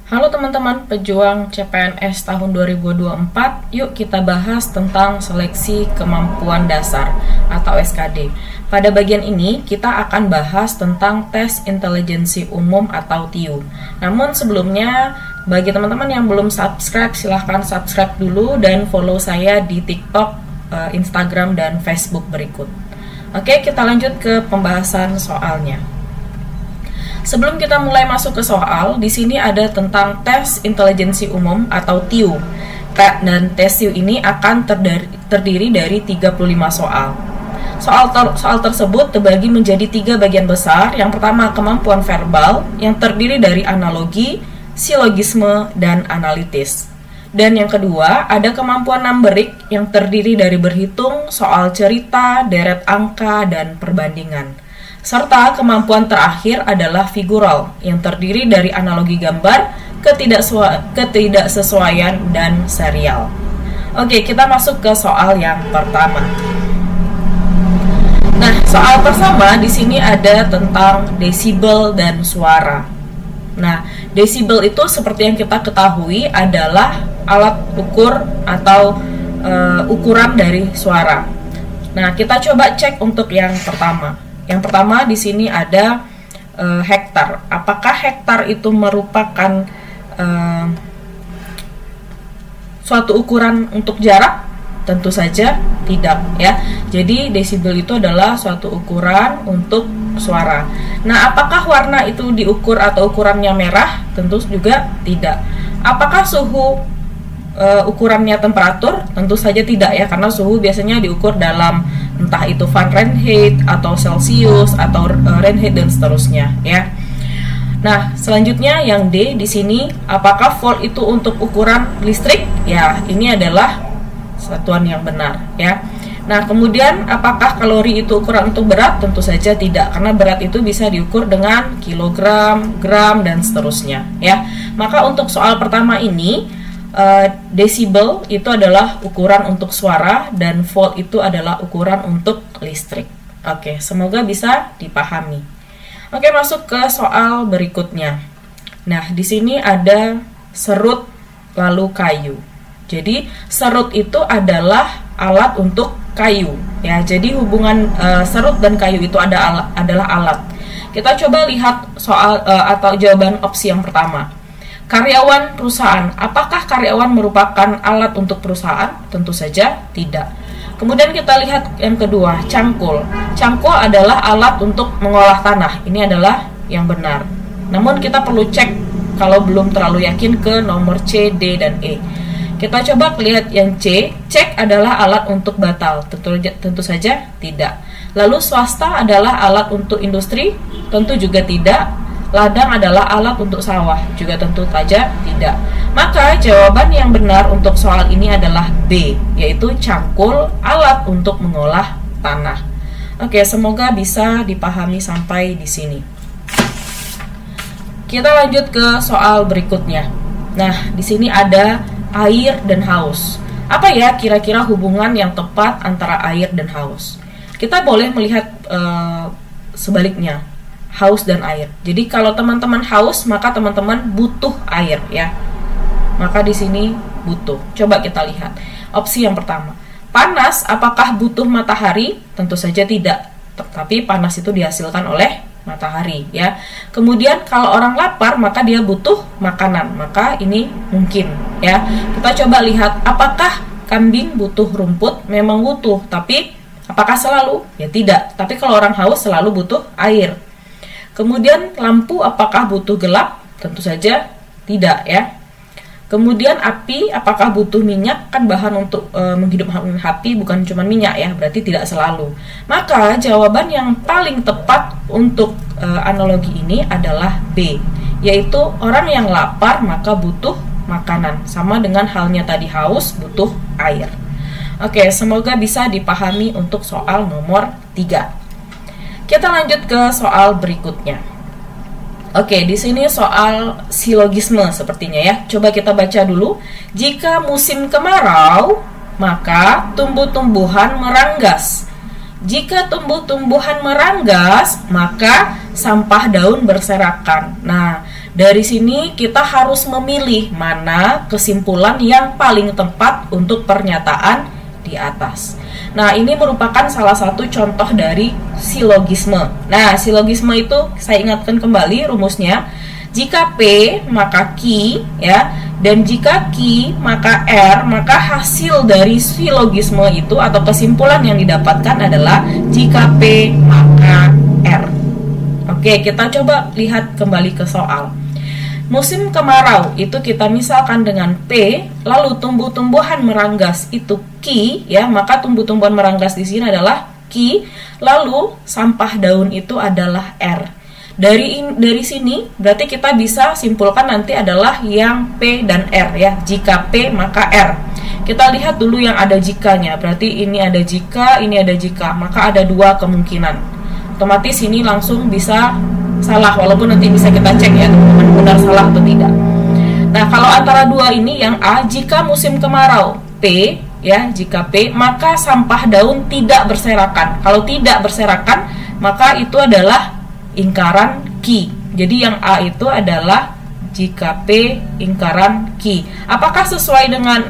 Halo teman-teman pejuang CPNS tahun 2024, yuk kita bahas tentang seleksi kemampuan dasar atau SKD. Pada bagian ini kita akan bahas tentang tes intelijensi umum atau TIU. Namun sebelumnya, bagi teman-teman yang belum subscribe, silahkan subscribe dulu dan follow saya di TikTok, Instagram, dan Facebook berikut. Oke, kita lanjut ke pembahasan soalnya. Sebelum kita mulai masuk ke soal, di sini ada tentang tes intelijensi umum atau TIU. Dan tes TIU ini akan terdiri dari 35 soal. Soal tersebut terbagi menjadi 3 bagian besar. Yang pertama, kemampuan verbal yang terdiri dari analogi, silogisme, dan analitis. Dan yang kedua, ada kemampuan numerik yang terdiri dari berhitung, soal cerita, deret angka, dan perbandingan. Serta kemampuan terakhir adalah figural yang terdiri dari analogi gambar, ketidaksesuaian, dan serial. Oke, kita masuk ke soal yang pertama. Nah, soal pertama di sini ada tentang desibel dan suara. Nah, desibel itu seperti yang kita ketahui adalah alat ukur atau ukuran dari suara. Nah, kita coba cek untuk yang pertama. Yang pertama di sini ada hektar. Apakah hektar itu merupakan suatu ukuran untuk jarak? Tentu saja tidak, ya. Jadi desibel itu adalah suatu ukuran untuk suara. Nah, apakah warna itu diukur atau ukurannya merah? Tentu juga tidak. Apakah suhu ukurannya temperatur? Tentu saja tidak, ya, karena suhu biasanya diukur dalam entah itu Fahrenheit atau Celsius atau Fahrenheit dan seterusnya, ya. Nah, selanjutnya yang D di sini, apakah volt itu untuk ukuran listrik? Ya, ini adalah satuan yang benar, ya. Nah, kemudian apakah kalori itu ukuran untuk berat? Tentu saja tidak, karena berat itu bisa diukur dengan kilogram, gram, dan seterusnya, ya. Maka untuk soal pertama ini, desibel itu adalah ukuran untuk suara dan volt itu adalah ukuran untuk listrik. Oke, semoga bisa dipahami. Oke, masuk ke soal berikutnya. Nah, di sini ada serut lalu kayu. Jadi, serut itu adalah alat untuk kayu, ya. Jadi, hubungan serut dan kayu itu adalah alat. Kita coba lihat soal atau jawaban opsi yang pertama. Karyawan perusahaan, apakah karyawan merupakan alat untuk perusahaan? Tentu saja tidak. Kemudian kita lihat yang kedua, cangkul. Cangkul adalah alat untuk mengolah tanah. Ini adalah yang benar. Namun kita perlu cek kalau belum terlalu yakin ke nomor C, D, dan E. Kita coba lihat yang C, cek adalah alat untuk batal. Tentu saja tidak. Lalu swasta adalah alat untuk industri? Tentu juga tidak. Ladang adalah alat untuk sawah, juga tentu saja tidak. Maka jawaban yang benar untuk soal ini adalah B, yaitu cangkul, alat untuk mengolah tanah. Oke, semoga bisa dipahami sampai di sini. Kita lanjut ke soal berikutnya. Nah, di sini ada air dan haus. Apa ya kira-kira hubungan yang tepat antara air dan haus? Kita boleh melihat sebaliknya, haus dan air. Jadi kalau teman-teman haus, maka teman-teman butuh air, ya. Maka di sini butuh. Coba kita lihat. Opsi yang pertama. Panas, apakah butuh matahari? Tentu saja tidak. Tetapi panas itu dihasilkan oleh matahari, ya. Kemudian kalau orang lapar, maka dia butuh makanan. Maka ini mungkin, ya. Kita coba lihat, apakah kambing butuh rumput? Memang butuh, tapi apakah selalu? Ya tidak. Tapi kalau orang haus selalu butuh air. Kemudian lampu apakah butuh gelap? Tentu saja tidak, ya. Kemudian api apakah butuh minyak? Kan bahan untuk menghidupkan api bukan cuma minyak, ya, berarti tidak selalu. Maka jawaban yang paling tepat untuk analogi ini adalah B, yaitu orang yang lapar maka butuh makanan. Sama dengan halnya tadi haus butuh air. Oke, semoga bisa dipahami untuk soal nomor 3. Kita lanjut ke soal berikutnya. Oke, di sini soal silogisme sepertinya, ya. Coba kita baca dulu. Jika musim kemarau, maka tumbuh-tumbuhan meranggas. Jika tumbuh-tumbuhan meranggas, maka sampah daun berserakan. Nah, Dari sini kita harus memilih mana kesimpulan yang paling tepat untuk pernyataan di atas. Nah, ini merupakan salah satu contoh dari silogisme. Nah, silogisme itu saya ingatkan kembali rumusnya. Jika P maka Q, ya, dan jika Q maka R, maka hasil dari silogisme itu atau kesimpulan yang didapatkan adalah jika P maka R. Oke, kita coba lihat kembali ke soal. Musim kemarau itu kita misalkan dengan P, lalu tumbuh-tumbuhan meranggas itu Q, ya, maka tumbuh-tumbuhan meranggas di sini adalah Q, lalu sampah daun itu adalah R. Dari sini berarti kita bisa simpulkan nanti adalah yang P dan R, ya. Jika P maka R. Kita lihat dulu yang ada jikanya. Berarti ini ada jika, ini ada jika. Maka ada dua kemungkinan. Otomatis ini langsung bisa salah, walaupun nanti bisa kita cek ya teman-teman benar salah atau tidak. Nah, kalau antara dua ini yang A, jika musim kemarau P, ya, jika P maka sampah daun tidak berserakan. Kalau tidak berserakan maka itu adalah ingkaran Q. Jadi yang A itu adalah jika P ingkaran Q. Apakah sesuai dengan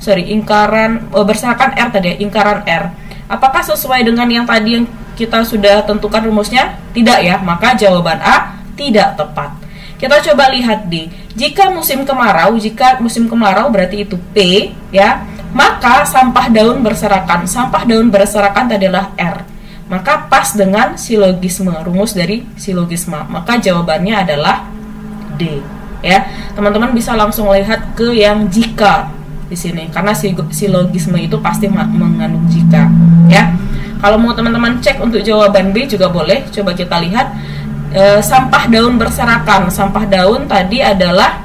ingkaran berserakan R tadi ya, ingkaran R. Apakah sesuai dengan yang tadi yang kita sudah tentukan rumusnya? Tidak ya, maka jawaban A tidak tepat. Kita coba lihat D. Jika musim kemarau berarti itu P, ya, maka sampah daun berserakan. Sampah daun berserakan tadi adalah R. Maka pas dengan silogisme, rumus dari silogisme. Maka jawabannya adalah D, ya. Teman-teman bisa langsung lihat ke yang jika di sini karena silogisme itu pasti mengandung jika, ya. Kalau mau teman-teman cek untuk jawaban B juga boleh. Coba kita lihat sampah daun berserakan. Sampah daun tadi adalah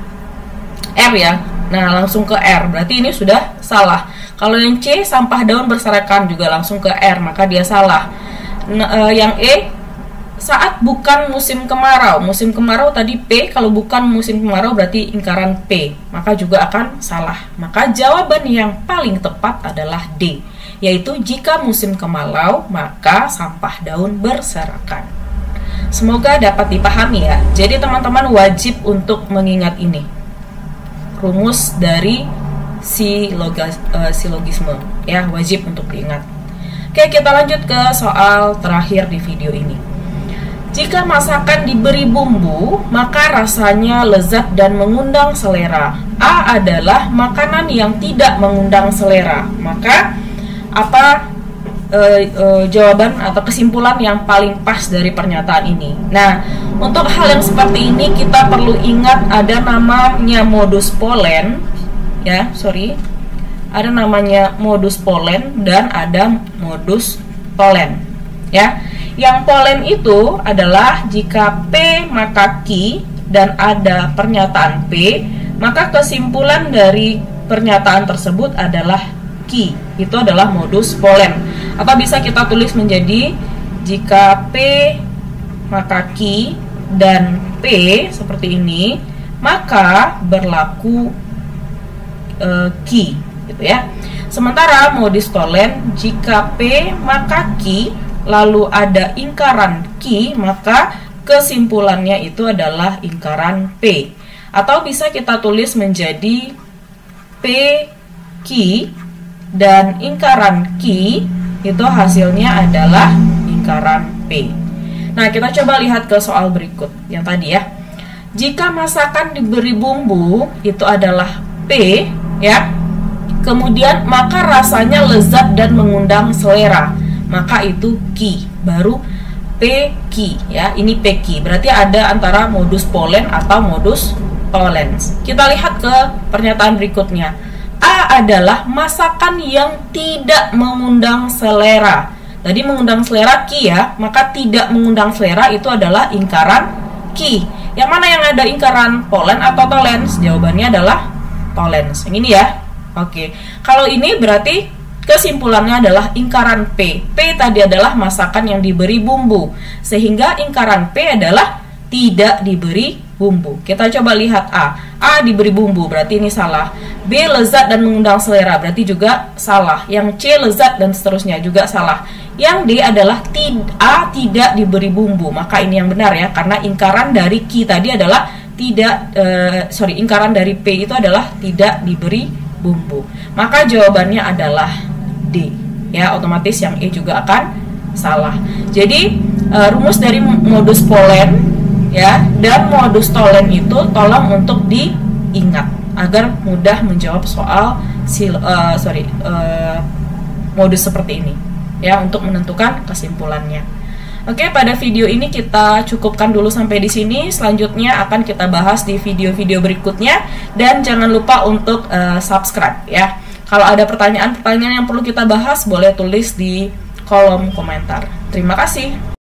R, ya. Nah, langsung ke R. Berarti ini sudah salah. Kalau yang C sampah daun berserakan juga langsung ke R, maka dia salah. Yang E saat bukan musim kemarau. Musim kemarau tadi P, kalau bukan musim kemarau berarti ingkaran P, maka juga akan salah. Maka jawaban yang paling tepat adalah D, yaitu jika musim kemarau maka sampah daun berserakan. Semoga dapat dipahami ya. Jadi teman-teman wajib untuk mengingat ini, rumus dari silogisme, ya, wajib untuk diingat. Oke, kita lanjut ke soal terakhir di video ini. Jika masakan diberi bumbu, maka rasanya lezat dan mengundang selera. A adalah makanan yang tidak mengundang selera. Maka apa jawaban atau kesimpulan yang paling pas dari pernyataan ini? Nah, untuk hal yang seperti ini kita perlu ingat ada namanya modus pollen, ya, ada namanya modus pollen dan ada modus pollen, ya. Yang pollen itu adalah jika P maka Q dan ada pernyataan P, maka kesimpulan dari pernyataan tersebut adalah Q. Itu adalah modus pollen. Atau bisa kita tulis menjadi jika P maka Q dan P seperti ini, maka berlaku Q, gitu ya. Sementara modus pollen jika P maka Q lalu ada ingkaran Q, maka kesimpulannya itu adalah ingkaran P. Atau bisa kita tulis menjadi P Q dan ingkaran Q itu hasilnya adalah ingkaran P. Nah, kita coba lihat ke soal berikut yang tadi ya. Jika masakan diberi bumbu itu adalah P, ya. Kemudian maka rasanya lezat dan mengundang selera, maka itu Q, baru PQ, ya. Ini PQ. Berarti ada antara modus pollen atau modus tollens. Kita lihat ke pernyataan berikutnya. A adalah masakan yang tidak mengundang selera. Tadi mengundang selera Q, ya. Maka tidak mengundang selera itu adalah ingkaran Q. Yang mana yang ada ingkaran pollen atau tollens? Jawabannya adalah tollens. Yang ini ya. Oke, kalau ini berarti kesimpulannya adalah ingkaran P. P tadi adalah masakan yang diberi bumbu, sehingga ingkaran P adalah tidak diberi bumbu. Kita coba lihat A. A diberi bumbu, berarti ini salah. B lezat dan mengundang selera, berarti juga salah. Yang C lezat dan seterusnya juga salah. Yang D adalah A tidak diberi bumbu, maka ini yang benar ya, karena ingkaran dari Q tadi adalah ingkaran dari P itu adalah tidak diberi bumbu. Maka jawabannya adalah D. Ya, otomatis yang E juga akan salah. Jadi rumus dari modus pollen ya dan modus tollens itu tolong untuk diingat agar mudah menjawab soal modus seperti ini ya, untuk menentukan kesimpulannya. Oke, pada video ini kita cukupkan dulu sampai di sini. Selanjutnya akan kita bahas di video-video berikutnya, dan jangan lupa untuk subscribe ya. Kalau ada pertanyaan-pertanyaan yang perlu kita bahas, boleh tulis di kolom komentar. Terima kasih.